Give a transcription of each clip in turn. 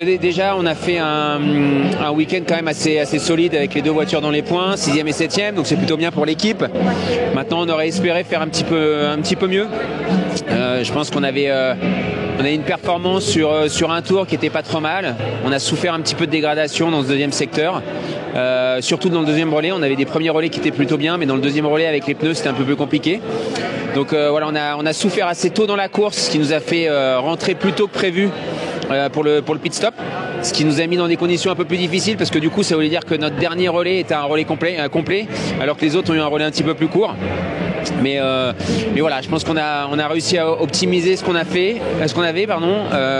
Déjà, on a fait un week-end quand même assez solide avec les deux voitures dans les points, 6e et 7e, donc c'est plutôt bien pour l'équipe. Maintenant, on aurait espéré faire un petit peu mieux. Je pense qu'on avait une performance sur un tour qui était pas trop mal. On a souffert un petit peu de dégradation dans ce deuxième secteur. Surtout dans le deuxième relais, on avait des premiers relais qui étaient plutôt bien, mais dans le deuxième relais avec les pneus c'était un peu plus compliqué. Donc voilà, on a souffert assez tôt dans la course, ce qui nous a fait rentrer plus tôt que prévu pour le pit stop, ce qui nous a mis dans des conditions un peu plus difficiles parce que du coup ça voulait dire que notre dernier relais était un relais complet alors que les autres ont eu un relais un petit peu plus court. Mais voilà, je pense qu'on a réussi à optimiser ce qu'on avait.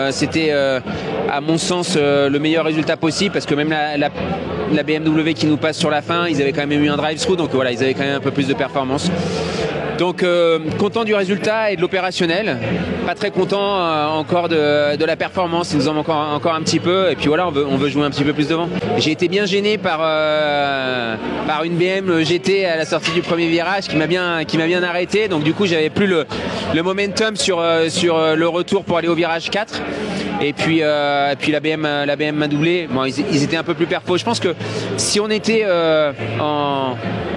C'était à mon sens le meilleur résultat possible parce que même la BMW qui nous passe sur la fin, ils avaient quand même eu un drive-through, donc voilà, ils avaient quand même un peu plus de performance. Donc content du résultat et de l'opérationnel, pas très content encore de la performance, il nous en manque encore un petit peu et puis voilà, on veut jouer un petit peu plus devant. J'ai été bien gêné par une BM GT à la sortie du premier virage qui m'a bien arrêté, donc du coup j'avais plus le momentum sur le retour pour aller au virage 4. Et puis la BM m'a doublé. Bon, ils étaient un peu plus perfos. Je pense que si on était en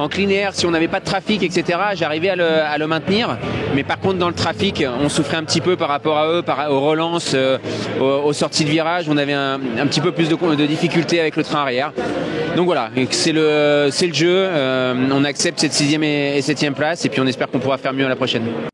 clean air, si on n'avait pas de trafic, etc., j'arrivais à le maintenir. Mais par contre, dans le trafic, on souffrait un petit peu par rapport à eux, aux relances, aux sorties de virage. On avait un petit peu plus de difficultés avec le train arrière. Donc voilà, c'est le jeu. On accepte cette 6e et 7e place et puis on espère qu'on pourra faire mieux à la prochaine.